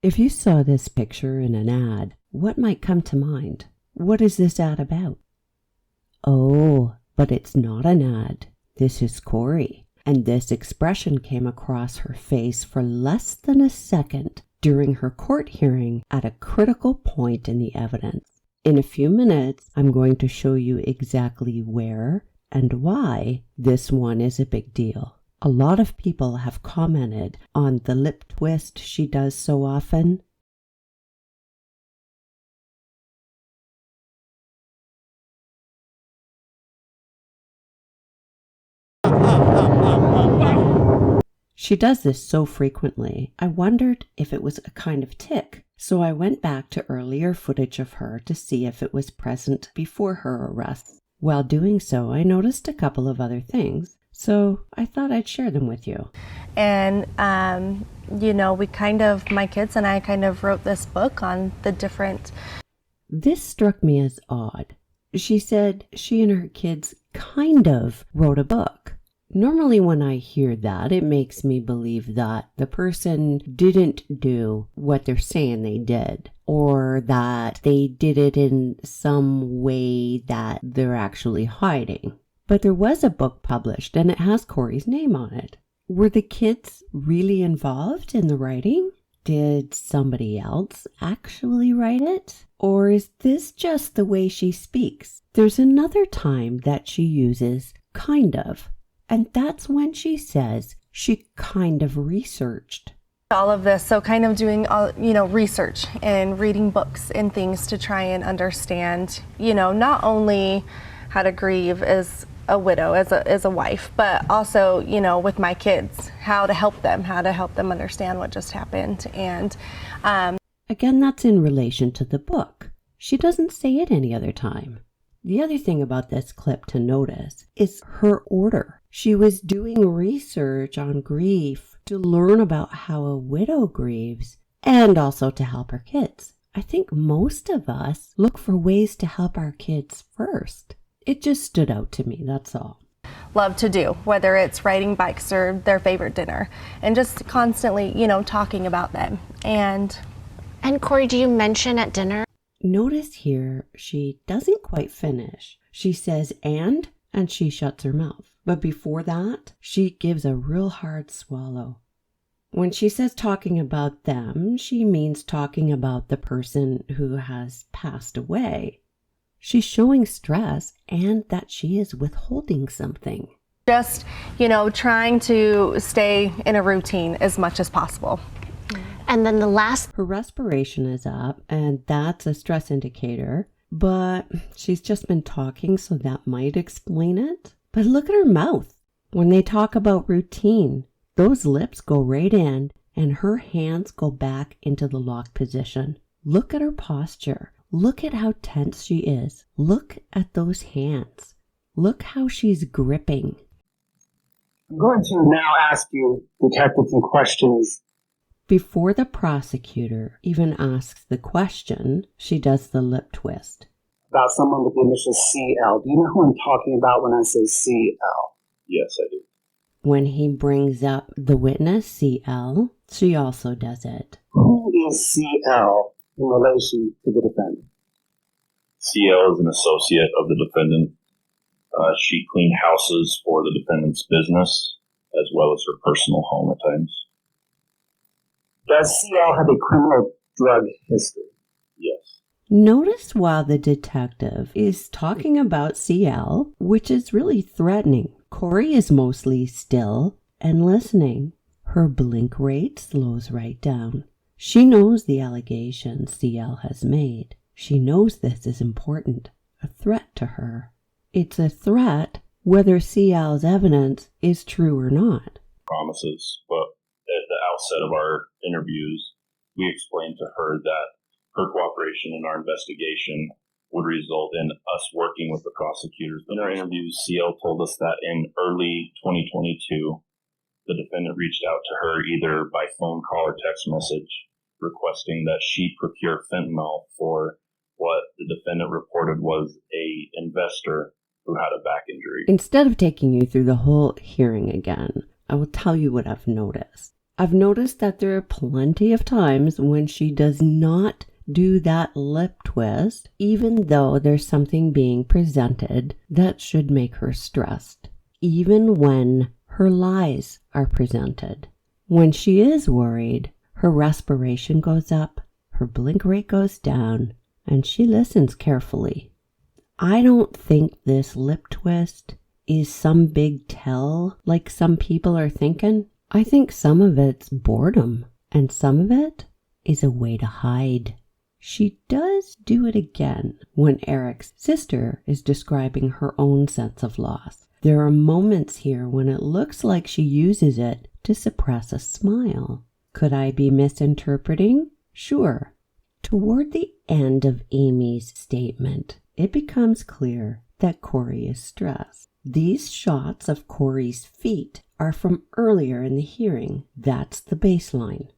If you saw this picture in an ad, what might come to mind? What is this ad about? Oh, but it's not an ad. This is Kouri, and this expression came across her face for less than a second during her court hearing at a critical point in the evidence. In a few minutes, I'm going to show you exactly where and why this one is a big deal. A lot of people have commented on the lip twist she does so often. She does this so frequently, I wondered if it was a kind of tic, so I went back to earlier footage of her to see if it was present before her arrest. While doing so, I noticed a couple of other things, so I thought I'd share them with you. And, my kids and I kind of wrote this book on the different... This struck me as odd. She said she and her kids kind of wrote a book. Normally when I hear that, it makes me believe that the person didn't do what they're saying they did, or that they did it in some way that they're actually hiding. But there was a book published and it has Kouri's name on it. Were the kids really involved in the writing? Did somebody else actually write it? Or is this just the way she speaks? There's another time that she uses kind of. And that's when she says she kind of researched. All of this, so kind of doing, research and reading books and things to try and understand, not only how to grieve as a widow, as a wife, but also, with my kids, how to help them understand what just happened. And again, that's in relation to the book. She doesn't say it any other time. The other thing about this clip to notice is her order. She was doing research on grief to learn about how a widow grieves and also to help her kids. I think most of us look for ways to help our kids first. It just stood out to me, that's all. Love to do, whether it's riding bikes or their favorite dinner, and just constantly, talking about them. And Kouri, do you mention at dinner? Notice here, she doesn't quite finish. She says and she shuts her mouth. But before that, she gives a real hard swallow. When she says talking about them, she means talking about the person who has passed away. She's showing stress and that she is withholding something. Just, trying to stay in a routine as much as possible. And then her respiration is up, and that's a stress indicator, but she's just been talking, so that might explain it. But look at her mouth. When they talk about routine, those lips go right in, and her hands go back into the locked position. Look at her posture. Look at how tense she is. Look at those hands. Look how she's gripping. I'm going to now ask you, Detective, some questions. Before the prosecutor even asks the question, she does the lip twist. About someone with the initial CL. Do you know who I'm talking about when I say CL? Yes, I do. When he brings up the witness, CL, she also does it. Who is CL in relation to the defendant? CL is an associate of the defendant. She cleaned houses for the defendant's business, as well as her personal home at times. Does CL have a criminal drug history? Yes. Notice while the detective is talking about CL, which is really threatening, Kouri is mostly still and listening. Her blink rate slows right down. She knows the allegations CL has made. She knows this is important, a threat to her. It's a threat whether CL's evidence is true or not. Promises, but at the outset of our interviews, we explained to her that her cooperation in our investigation would result in us working with the prosecutors. In our interviews, CL told us that in early 2022, the defendant reached out to her either by phone call or text message requesting that she procure fentanyl for what the defendant reported was a investor who had a back injury. Instead of taking you through the whole hearing again, I will tell you what I've noticed. I've noticed that there are plenty of times when she does not do that lip twist, even though there's something being presented that should make her stressed, even when her lies are presented. When she is worried, her respiration goes up, her blink rate goes down, and she listens carefully. I don't think this lip twist is some big tell like some people are thinking. I think some of it's boredom, and some of it is a way to hide. She does do it again when Eric's sister is describing her own sense of loss. There are moments here when it looks like she uses it to suppress a smile. Could I be misinterpreting? Sure. Toward the end of Amy's statement, it becomes clear that Kouri is stressed. These shots of Kouri's feet are from earlier in the hearing. That's the baseline.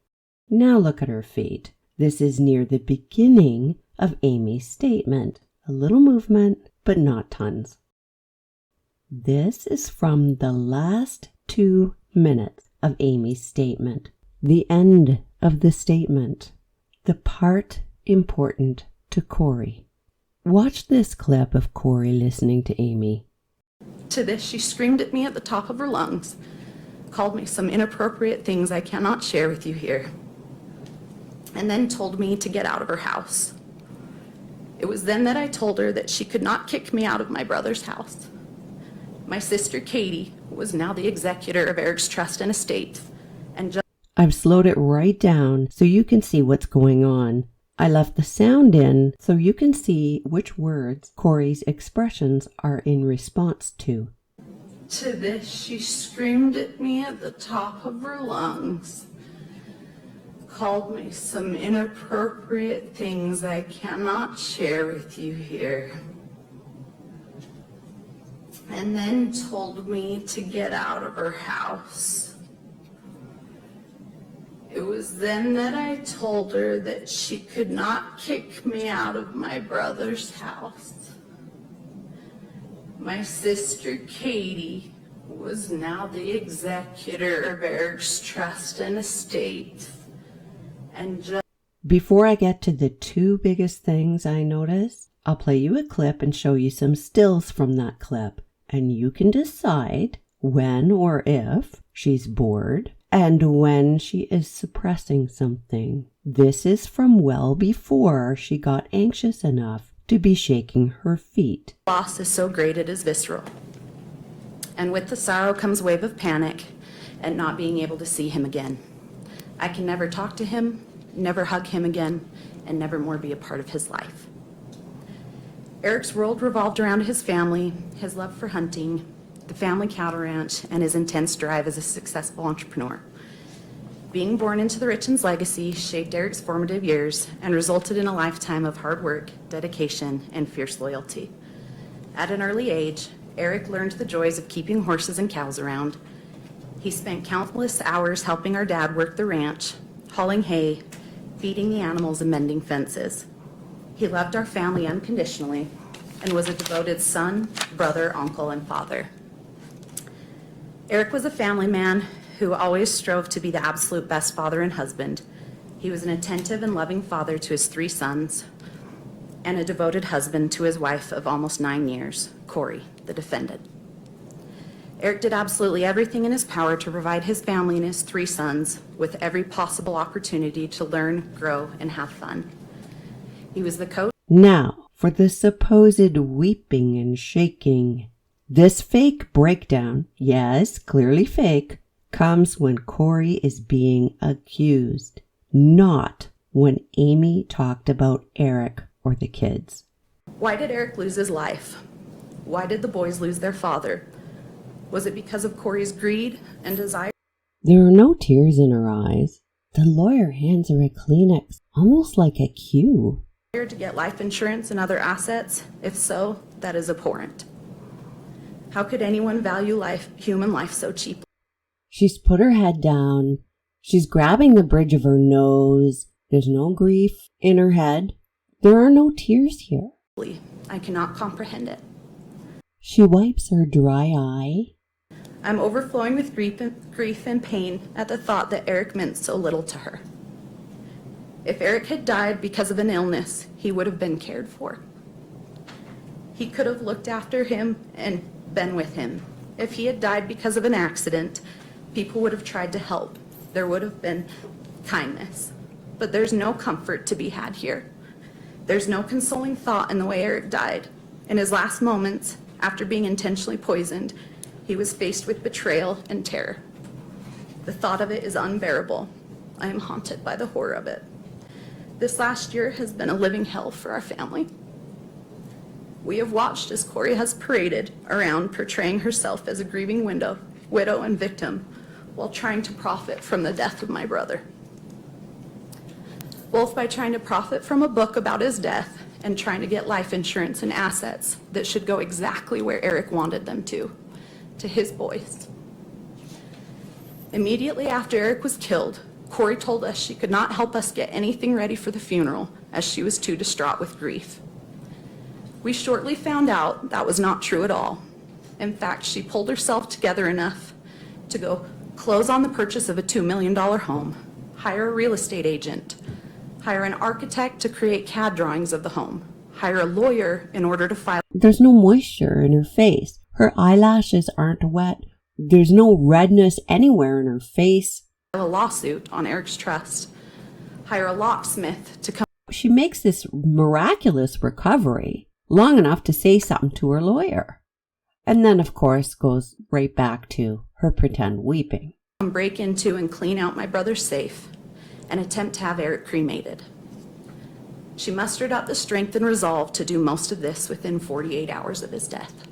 Now look at her feet. This is near the beginning of Amy's statement. A little movement, but not tons. This is from the last 2 minutes of Amy's statement. The end of the statement. The part important to Kouri. Watch this clip of Kouri listening to Amy. To this, she screamed at me at the top of her lungs, called me some inappropriate things I cannot share with you here, and then told me to get out of her house. It was then that I told her that she could not kick me out of my brother's house. My sister Katie was now the executor of Eric's trust and estate, and I've slowed it right down so you can see what's going on. I left the sound in so you can see which words Kouri's expressions are in response to. to this, she screamed at me at the top of her lungs, called me some inappropriate things I cannot share with you here, and then told me to get out of her house. It was then that I told her that she could not kick me out of my brother's house. My sister Katie was now the executor of Eric's trust and estate, and Before I get to the 2 biggest things I notice, I'll play you a clip and show you some stills from that clip, and you can decide when or if she's bored and when she is suppressing something. This is from well before she got anxious enough to be shaking her feet. loss is so great it is visceral. And with the sorrow comes a wave of panic at not being able to see him again. I can never talk to him, never hug him again, and never more be a part of his life. Eric's world revolved around his family, his love for hunting, the family cattle ranch, and his intense drive as a successful entrepreneur. Being born into the Richins legacy shaped Eric's formative years and resulted in a lifetime of hard work, dedication, and fierce loyalty. At an early age, Eric learned the joys of keeping horses and cows around. He spent countless hours helping our dad work the ranch, hauling hay, feeding the animals, and mending fences. He loved our family unconditionally and was a devoted son, brother, uncle, and father. Eric was a family man who always strove to be the absolute best father and husband. He was an attentive and loving father to his 3 sons and a devoted husband to his wife of almost 9 years, Kouri, the defendant. Eric did absolutely everything in his power to provide his family and his 3 sons with every possible opportunity to learn, grow, and have fun. He was the coach. Now, for the supposed weeping and shaking. This fake breakdown, yes, clearly fake, comes when Kouri is being accused, not when Amy talked about Eric or the kids. Why did Eric lose his life? Why did the boys lose their father? Was it because of Kouri's greed and desire? There are no tears in her eyes. The lawyer hands her a Kleenex, almost like a cue. To get life insurance and other assets? If so, that is abhorrent. How could anyone value life, human life, so cheaply? She's put her head down. She's grabbing the bridge of her nose. There's no grief in her head. There are no tears here. I cannot comprehend it. She wipes her dry eye. I'm overflowing with grief and pain at the thought that Eric meant so little to her. If Eric had died because of an illness, he would have been cared for. He could have looked after him and been with him. If he had died because of an accident, people would have tried to help. There would have been kindness. But there's no comfort to be had here. There's no consoling thought in the way Eric died. In his last moments, after being intentionally poisoned, he was faced with betrayal and terror. The thought of it is unbearable. I am haunted by the horror of it. This last year has been a living hell for our family. We have watched as Kouri has paraded around portraying herself as a grieving widow and victim while trying to profit from the death of my brother. Both by trying to profit from a book about his death and trying to get life insurance and assets that should go exactly where Eric wanted them to his boys. Immediately after Eric was killed, Kouri told us she could not help us get anything ready for the funeral as she was too distraught with grief. We shortly found out that was not true at all. In fact, she pulled herself together enough to go close on the purchase of a $2 million home, hire a real estate agent, hire an architect to create CAD drawings of the home, hire a lawyer in order to file. There's no moisture in her face. Her eyelashes aren't wet. There's no redness anywhere in her face. A lawsuit on Eric's trust, hire a locksmith to come. She makes this miraculous recovery long enough to say something to her lawyer. And then, of course, goes right back to her pretend weeping. Break into and clean out my brother's safe and attempt to have Eric cremated. She mustered up the strength and resolve to do most of this within 48 hours of his death.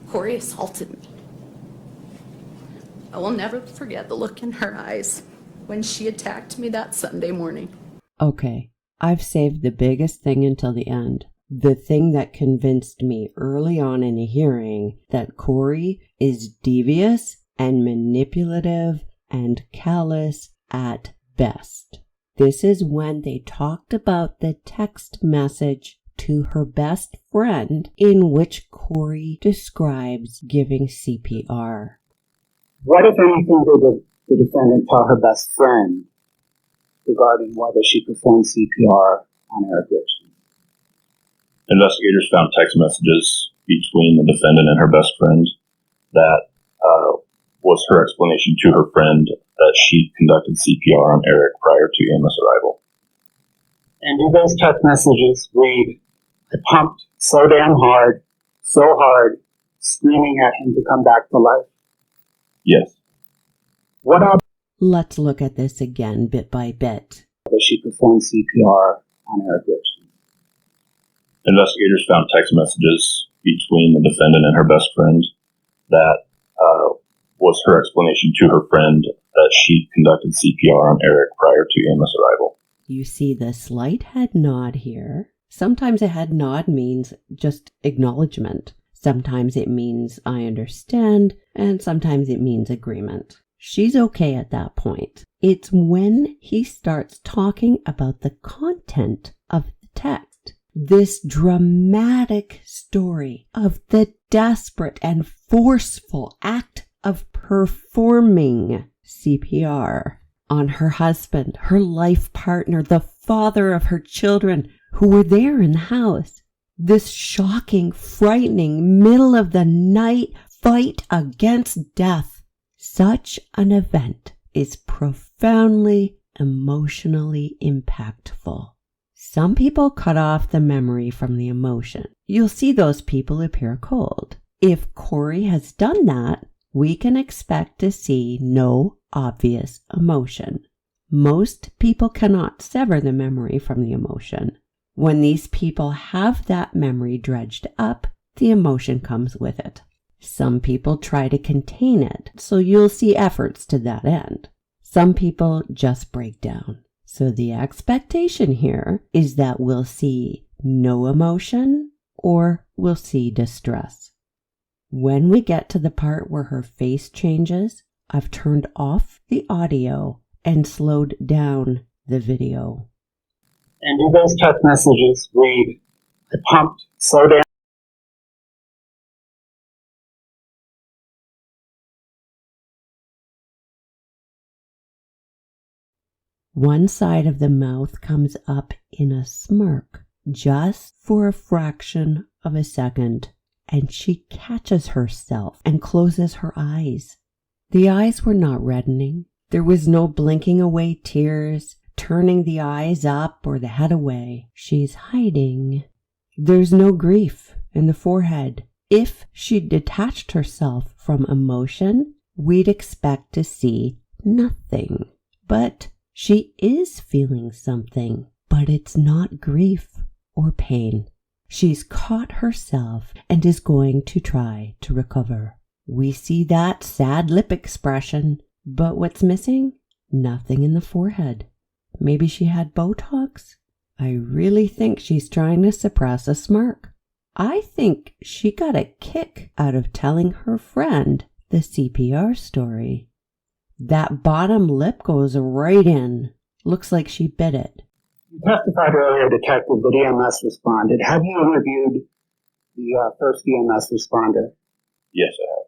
Kouri assaulted me. I will never forget the look in her eyes when she attacked me that Sunday morning. Okay, I've saved the biggest thing until the end. The thing that convinced me early on in a hearing that Kouri is devious and manipulative and callous at best. This is when they talked about the text message to her best friend in which Kouri describes giving CPR. What, if anything, did the defendant tell her best friend regarding whether she performed CPR on Eric Richins? Investigators found text messages between the defendant and her best friend that was her explanation to her friend that she conducted CPR on Eric prior to Emma's arrival. And do those text messages read, "I pumped so damn hard, so hard, screaming at him to come back to life"? Yes. What else Let's look at this again bit by bit. does she perform CPR on Eric Richins? Investigators found text messages between the defendant and her best friend that was her explanation to her friend that she conducted CPR on Eric prior to Emma's arrival. You see the slight head nod here. Sometimes a head nod means just acknowledgement. Sometimes it means I understand, and sometimes it means agreement. She's okay at that point. It's when he starts talking about the content of the text. This dramatic story of the desperate and forceful act of performing CPR on her husband, her life partner, the father of her children who were there in the house. This shocking, frightening, middle of the night fight against death. Such an event is profoundly emotionally impactful. Some people cut off the memory from the emotion. You'll see those people appear cold. If Kouri has done that, we can expect to see no obvious emotion. Most people cannot sever the memory from the emotion. When these people have that memory dredged up, the emotion comes with it. Some people try to contain it, so you'll see efforts to that end. Some people just break down. So the expectation here is that we'll see no emotion or we'll see distress. When we get to the part where her face changes, I've turned off the audio and slowed down the video. And do those text messages read, "I pumped so damn One side of the mouth comes up in a smirk, just for a fraction of a second, and she catches herself and closes her eyes. The eyes were not reddening. There was no blinking away tears, turning the eyes up or the head away. She's hiding. There's no grief in the forehead. If she detached herself from emotion, we'd expect to see nothing. But she is feeling something, but it's not grief or pain. She's caught herself and is going to try to recover. We see that sad lip expression, but what's missing? Nothing in the forehead. Maybe she had Botox? I really think she's trying to suppress a smirk. I think she got a kick out of telling her friend the CPR story. That bottom lip goes right in. Looks like she bit it. You testified earlier, Detective, that EMS responded. Have you interviewed the first EMS responder? Yes, I have.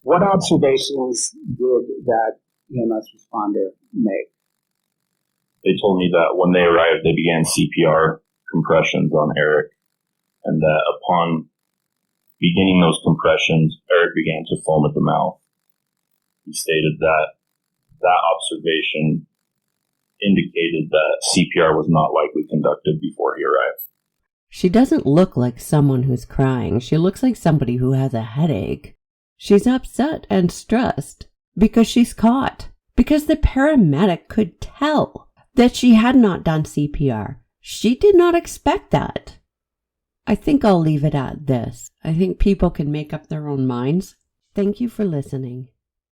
What observations did that EMS responder make? They told me that when they arrived, they began CPR compressions on Eric, and that upon beginning those compressions, Eric began to foam at the mouth. He stated that that observation indicated that CPR was not likely conducted before he arrived. She doesn't look like someone who's crying. She looks like somebody who has a headache. She's upset and stressed because she's caught. Because the paramedic could tell that she had not done CPR. She did not expect that. I think I'll leave it at this. I think people can make up their own minds. Thank you for listening.